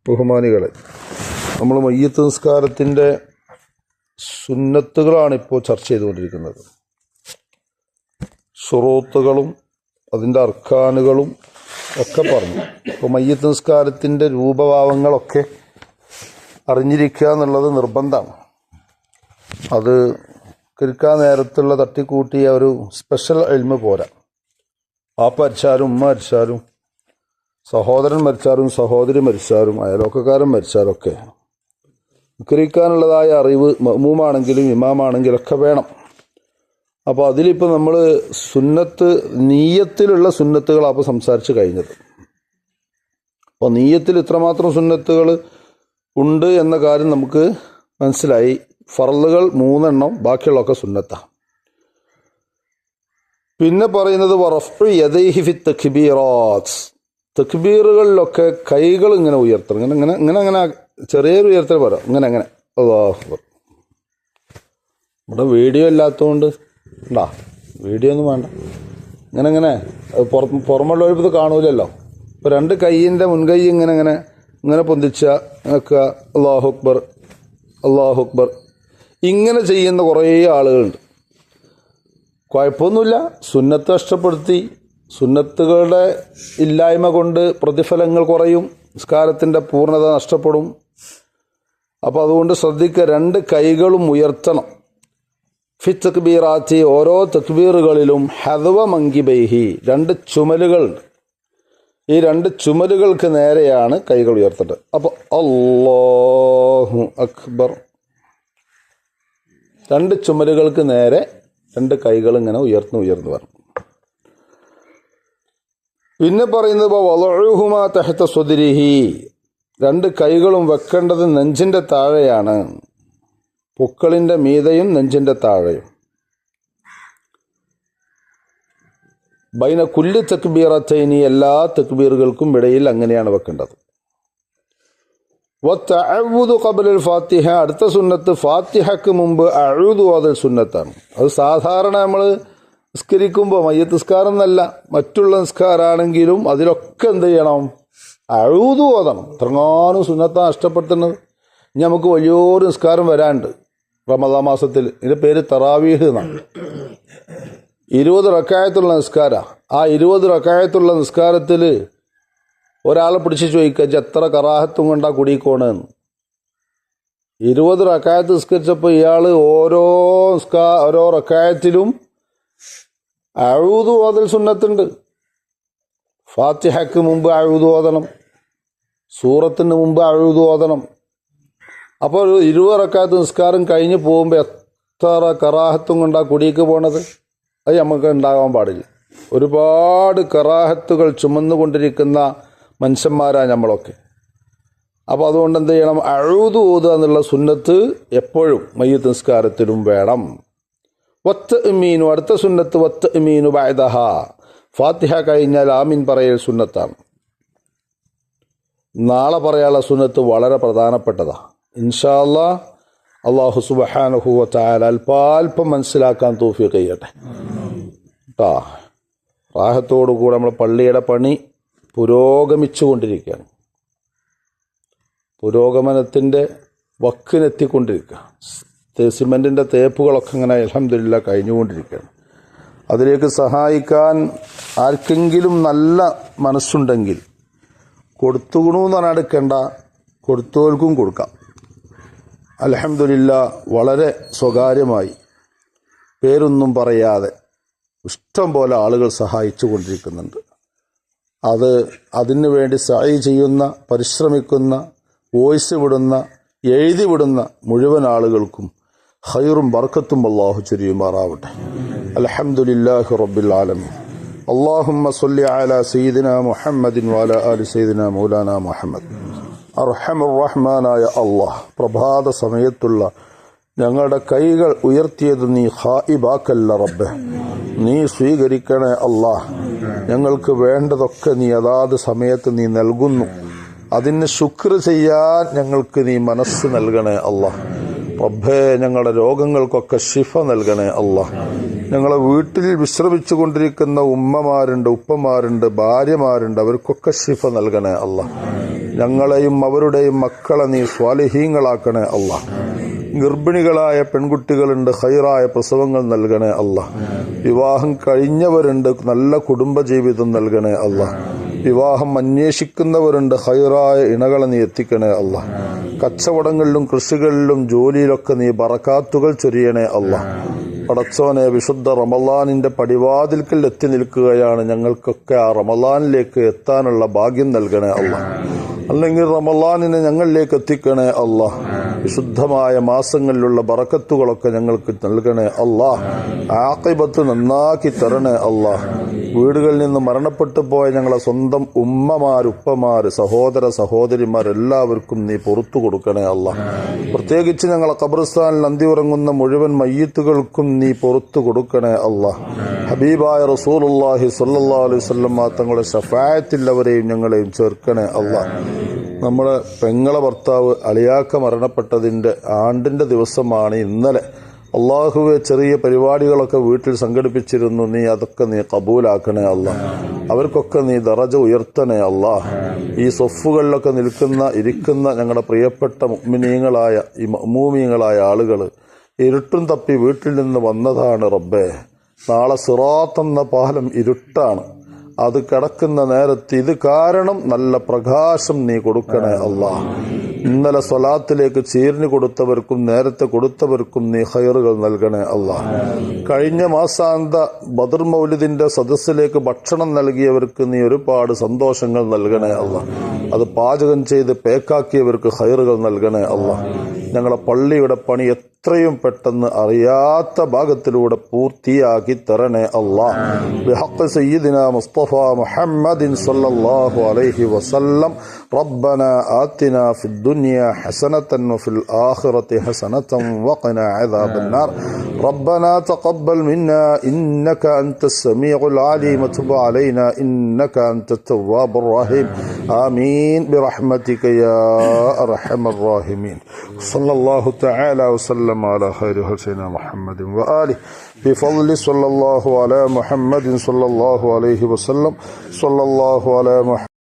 ബഹുമാനികളെ, നമ്മൾ മയ്യിത്ത് നിസ്കാരത്തിൻ്റെ സുന്നത്തുകളാണ് ഇപ്പോൾ ചർച്ച ചെയ്തുകൊണ്ടിരിക്കുന്നത്. ശുറൂത്തുകളും അതിൻ്റെ അർക്കാനുകളും ഒക്കെ പറഞ്ഞു. ഇപ്പോൾ മയ്യിത്ത് നിസ്കാരത്തിൻ്റെ രൂപഭാവങ്ങളൊക്കെ അറിഞ്ഞിരിക്കുക എന്നുള്ളത് നിർബന്ധമാണ്. അത് കിരിക്കാൻ നേരത്തുള്ള തട്ടിക്കൂട്ടിയ ഒരു സ്പെഷ്യൽ ഇൽമ് പോരാ. വാപ്പ മരിച്ചാലും ഉമ്മ മരിച്ചാലും സഹോദരൻ മരിച്ചാലും സഹോദരി മരിച്ചാലും അയലോക്കക്കാരൻ മരിച്ചാലൊക്കെ നിസ്കരിക്കാനുള്ളതായ അറിവ് മഅ്മൂമാണെങ്കിലും ഇമാമാണെങ്കിലും ഒക്കെ വേണം. അപ്പോൾ അതിലിപ്പോൾ നമ്മൾ സുന്നത്ത് നീയത്തിലുള്ള സുന്നത്തുകളാണ് അപ്പോൾ സംസാരിച്ച് കഴിഞ്ഞത്. അപ്പോൾ നീയത്തിൽ ഇത്രമാത്രം സുന്നത്തുകൾ ഉണ്ട് എന്ന കാര്യം നമുക്ക് മനസ്സിലായി. ഫർളുകൾ 3 ബാക്കിയുള്ളതൊക്കെ സുന്നത്താണ്. പിന്നെ പറയുന്നത് വറഫ്ഉ യദൈഹി ഫി തക്ബീറാത്ത്, തക്ബീറുകളിലൊക്കെ കൈകൾ ഇങ്ങനെ ഉയർത്തണം. ഇങ്ങനെ ഇങ്ങനെ ഇങ്ങനെ ചെറിയൊരു ഉയർത്തൽ പറയാം. ഇങ്ങനെ അങ്ങനെ അല്ലാഹു അക്ബർ. ഇവിടെ വീഡിയോ ഇല്ലാത്തതുകൊണ്ട് ഉണ്ടാ, വീഡിയോ ഒന്നും വേണ്ട. ഇങ്ങനെ ഇങ്ങനെ പുറമുള്ളവരിപ്പോൾ കാണൂലല്ലോ. ഇപ്പോൾ 2 കൈയിൻ്റെ മുൻകൈ ഇങ്ങനെ ഇങ്ങനെ ഇങ്ങനെ പൊന്തിച്ച ഒക്കെ അല്ലാഹു അക്ബർ അല്ലാഹു അക്ബർ ഇങ്ങനെ ചെയ്യുന്ന കുറേ ആളുകളുണ്ട്. കുഴപ്പമൊന്നുമില്ല. സുന്നത്ത് നഷ്ടപ്പെടുത്തി, സുന്നത്തുകളുടെ ഇല്ലായ്മ കൊണ്ട് പ്രതിഫലങ്ങൾ കുറയും, നിസ്കാരത്തിൻ്റെ പൂർണ്ണത നഷ്ടപ്പെടും. അപ്പോൾ അതുകൊണ്ട് ശ്രദ്ധിക്കുക, 2 കൈകളും ഉയർത്തണം. ഫി തക്ബീറാത്തി, ഓരോ തക്ബീറുകളിലും ഹദവ മങ്കിബൈഹി, 2 ചുമലുകളുണ്ട്. ഈ 2 ചുമലുകൾക്ക് നേരെയാണ് കൈകൾ ഉയർത്തേണ്ടത്. അപ്പോൾ അല്ലാഹു അക്ബർ, 2 ചുമലുകൾക്ക് നേരെ 2 കൈകൾ ഇങ്ങനെ ഉയർന്നു വരണം. പിന്നെ പറയുന്നത് വളഉഹുമാ തഹ്ത സുദ്രിഹി, 2 കൈകളും വെക്കേണ്ടത് നെഞ്ചിൻ്റെ താഴെയാണ്. പൊക്കളിൻ്റെ മീതയും നെഞ്ചിൻ്റെ താഴെയും. ബൈന കുല്ലി തക്ബീറത്തൈനി, എല്ലാ തക്ബീറുകൾക്കും ഇടയിൽ അങ്ങനെയാണ് വെക്കേണ്ടത്. വത്തഅവ്വുദു ഖബ്ലൽ ഫാത്തിഹ, അടുത്ത സുന്നത്ത് ഫാത്തിഹക്ക് മുമ്പ് അഊദു ഓതൽ സുന്നത്താണ്. അത് സാധാരണ നമ്മൾ നിസ്കരിക്കുമ്പോൾ മയ്യിത്ത് നിസ്കാരം എന്നല്ല, മറ്റുള്ള നിസ്കാരാണെങ്കിലും അതിലൊക്കെ എന്ത് ചെയ്യണം? അഊദു ഓതണം. ഇത്രങ്ങാനും സുന്നത്താണ് നഷ്ടപ്പെടുത്തുന്നത്. ഇനി നമുക്ക് വലിയൊരു നിസ്കാരം വരാനുണ്ട് റമദാൻ മാസത്തിൽ. ഇതിൻ്റെ പേര് തറാവീഹ് എന്നാണ്. 20 റക്അത്തുള്ള നിസ്കാരമാണ്. ആ 20 റക്അത്തുള്ള നിസ്കാരത്തിൽ ഒരാളെ പിടിച്ച് ചോദിക്കുക, എത്ര കറാഹത്തും കൊണ്ടാ കുടിക്കോണെന്ന്. 20 റക്അത്ത് നിസ്കരിച്ചപ്പോൾ ഇയാൾ ഓരോ റക്അത്തിലും അഊദു ഓതൽ സുന്നത്തുണ്ട്. ഫാത്തിഹയ്ക്ക് മുമ്പ് അഊദു ഓതണം, സൂറത്തിന് മുമ്പ് അഊദു ഓതണം. അപ്പോൾ 20 റക്അത്ത് നിസ്കാരം കഴിഞ്ഞ് പോകുമ്പോൾ എത്ര കറാഹത്തും കൊണ്ടാ കുടിക്ക് പോണത്. അത് നമുക്ക് ഉണ്ടാകാൻ പാടില്ല. ഒരുപാട് കറാഹത്തുകൾ ചുമന്നുകൊണ്ടിരിക്കുന്ന മനുഷ്യന്മാരാണ് നമ്മളൊക്കെ. അപ്പോൾ അതുകൊണ്ട് എന്ത് ചെയ്യണം? അഊദു ഓതുക എന്നുള്ള സുന്നത്ത് എപ്പോഴും മയ്യിത്ത് നിസ്കാരത്തിലും വേണം. വത്തഅ്മീനു, അടുത്ത സുന്നത്ത് വത്തഅ്മീനു ബഅദഹ, ഫാത്തിഹ കഴിഞ്ഞാൽ ആമീൻ പറയൽ സുന്നത്താണ്. നാളെ പറയാനുള്ള സുന്നത്ത് വളരെ പ്രധാനപ്പെട്ടതാണ്. ഇൻഷാ അല്ലാഹ് അല്ലാഹു സുബ്ഹാനഹു വ തആല അല്പാൽപ്പം മനസ്സിലാക്കാൻ തൗഫീഖ് ചെയ്യട്ടെ കേട്ടോ. റാഹത്തോടുകൂടെ നമ്മൾ പള്ളിയുടെ പണി പുരോഗമിച്ചുകൊണ്ടിരിക്കുകയാണ്. പുരോഗമനത്തിൻ്റെ വക്കിനെത്തിക്കൊണ്ടിരിക്കുക. സിമെൻറ്റിൻ്റെ തേപ്പുകളൊക്കെ ഇങ്ങനെ അൽഹംദുലില്ലാഹ് കഴിഞ്ഞുകൊണ്ടിരിക്കുകയാണ്. അതിലേക്ക് സഹായിക്കാൻ ആർക്കെങ്കിലും നല്ല മനസ്സുണ്ടെങ്കിൽ കൊടുത്തുകൊണമെന്ന് പറഞ്ഞാൽ എടുക്കേണ്ട, കൊടുത്തവർക്കും കൊടുക്കാം. അൽഹംദുലില്ലാഹ് വളരെ സ്വകാര്യമായി പേരൊന്നും പറയാതെ ഇഷ്ടം പോലെ ആളുകൾ സഹായിച്ചു കൊണ്ടിരിക്കുന്നുണ്ട്. അതിനു വേണ്ടി സഅയ് ചെയ്യുന്ന, പരിശ്രമിക്കുന്ന, വോയിസ് വിടുന്ന, എഴുതി വിടുന്ന മുഴുവൻ ആളുകൾക്കും ഖൈറും ബർക്കത്തും അല്ലാഹു ചൊരിയുമാറാവട്ടെ. അൽഹംദുലില്ലാഹി റബ്ബിൽ ആലമീൻ. അല്ലാഹുമ്മ സ്വല്ലി അലാ സയ്യിദിനാ മുഹമ്മദിൻ വഅലാ ആലി സയ്യിദിനാ മൗലാനാ മുഹമ്മദ്. അർഹമുർ റഹ്മാനായ അല്ലാഹ്, പ്രഭാത സമയത്തുള്ള ഞങ്ങളുടെ കൈകൾ ഉയർത്തിയത് നീ ഖായിബാക്കല്ല റബ്ബേ, നീ സ്വീകരിക്കണേ അല്ലാഹ്. ഞങ്ങൾക്ക് വേണ്ടതൊക്കെ നീ അതാത് സമയത്ത് നീ നൽകുന്നു. അതിന് ശുക്ർ ചെയ്യാൻ ഞങ്ങൾക്ക് നീ മനസ്സ് നൽകണേ അല്ലാഹ്. റബ്ബേ, ഞങ്ങളുടെ രോഗങ്ങൾക്കൊക്കെ ശിഫ നൽകണേ അല്ലാഹ്. ഞങ്ങളെ വീട്ടിൽ വിശ്രമിച്ചു കൊണ്ടിരിക്കുന്ന ഉമ്മമാരുണ്ട്, ഉപ്പമാരുണ്ട്, ഭാര്യമാരുണ്ട്, അവർക്കൊക്കെ ശിഫ നൽകണേ അല്ലാഹ്. ഞങ്ങളെയും അവരുടെയും മക്കളെ നീ സ്വാലിഹീങ്ങളാക്കണേ അല്ലാ. ഗർഭിണികളായ പെൺകുട്ടികളുണ്ട്, ഖൈറായ പ്രസവങ്ങൾ നൽകണേ അല്ലാ. വിവാഹം കഴിഞ്ഞവരുണ്ട്, നല്ല കുടുംബജീവിതം നൽകണേ അല്ലാ. വിവാഹം അന്വേഷിക്കുന്നവരുണ്ട്, ഖൈറായ ഇണകളെ നീ എത്തിക്കണേ അല്ലാ. കച്ചവടങ്ങളിലും കൃഷികളിലും ജോലിയിലൊക്കെ നീ ബറകാത്തുകൾ ചൊരിയണേ അല്ലാ. പടച്ചോനെ, വിശുദ്ധ റമളാനിന്റെ പടിവാതിൽക്കൽ എത്തി നിൽക്കുകയാണ്. ഞങ്ങൾക്കൊക്കെ ആ റമളാനിലേക്ക് എത്താനുള്ള ഭാഗ്യം നൽകണേ അല്ലാ. അല്ലെങ്കിൽ റമളാനിനെ ഞങ്ങളിലേക്ക് എത്തിക്കണേ അല്ലാ. വിശുദ്ധമായ മാസങ്ങളിലുള്ള ബറക്കത്തുകളൊക്കെ ഞങ്ങൾക്ക് നൽകണേ അല്ലാ. ആഖിബത്ത് നന്നാക്കി തരണേ അല്ലാ. വീടുകളിൽ നിന്ന് മരണപ്പെട്ടു പോയ ഞങ്ങളെ സ്വന്തം ഉപ്പമാര്, സഹോദര സഹോദരിമാരെല്ലാവർക്കും നീ പുറത്തു കൊടുക്കണേ അല്ലാ. പ്രത്യേകിച്ച് ഞങ്ങളെ ഖബർസ്ഥാനിൽ അന്തി ഉറങ്ങുന്ന മുഴുവൻ മയ്യിത്തുകൾക്കും നീ പുറത്തു കൊടുക്കണേ അല്ലാ. ഹബീബായ റസൂലുള്ളാഹി സ്വല്ലല്ലാഹു അലൈഹി വസല്ലം തങ്ങളുടെ ശഫാഅത്തിൽ അവരെയും ഞങ്ങളെയും ചേർക്കണേ അല്ലാ. നമ്മുടെ പെങ്ങളെ ഭർത്താവ് അലിയാക്ക മരണപ്പെട്ടതിന്റെ ആണ്ടിന്റെ ദിവസമാണ് ഇന്നലെ. അള്ളാഹുവെ, ചെറിയ പരിപാടികളൊക്കെ വീട്ടിൽ സംഘടിപ്പിച്ചിരുന്നു. നീ അതൊക്കെ നീ കബൂലാക്കണേ അല്ലാ. അവർക്കൊക്കെ നീ ദറജ ഉയർത്തണേ അല്ലാ. ഈ സൊഫുകളിലൊക്കെ ഇരിക്കുന്ന ഞങ്ങളുടെ പ്രിയപ്പെട്ട മുഅ്മിനീങ്ങളായ ഈ മഅ്മൂമീങ്ങളായ ആളുകൾ ഇരുട്ടും തപ്പി വീട്ടിൽ നിന്ന് വന്നതാണ് റബ്ബേ. നാളെ സിറാത്ത് എന്ന പാലം ഇരുട്ടാണ്. അത് കിടക്കുന്ന നേരത്ത് ഇത് കാരണം നല്ല പ്രകാശം നീ കൊടുക്കണേ അല്ലാ. ഇന്നലെ സ്വലാത്തിലേക്ക് ചീർന്നു കൊടുത്തവർക്കും നേരത്തെ കൊടുത്തവർക്കും നീ ഖൈറുകൾ നൽകണേ അല്ലാ. കഴിഞ്ഞ മാസാന്ത ബദർ മൗലിദിന്റെ സദസ്സിലേക്ക് ഭക്ഷണം നൽകിയവർക്ക് നീ ഒരുപാട് സന്തോഷങ്ങൾ നൽകണേ അല്ലാ. അത് പാചകം ചെയ്ത് പേക്കാക്കിയവർക്ക് ഖൈറുകൾ നൽകണേ അല്ലാ. ഞങ്ങളെ പള്ളിയുടെ പണി എത്രയും പെട്ടെന്ന് അറിയാത്ത ഭാഗത്തിലൂടെ പൂർത്തിയാക്കി തരണേ അല്ലാ. ബിഹഖ് സയ്യിദിനാ മുസ്തഫ മുഹമ്മദിൻ സ്വല്ലല്ലാഹു അലൈഹി വസല്ലം. ربنا آتنا في الدنيا حسنة وفي الآخرة حسنة وقنا عذاب النار. ربنا تقبل منا إنك أنت السميع العليم وتب علينا إنك أنت التواب الرحيم. آمين برحمتك يا أرحم الراحمين. صلى الله تعالى وسلم على خير سيدنا محمد وآله بفضل صلى الله على محمد صلى الله عليه وسلم. صلى الله على محمد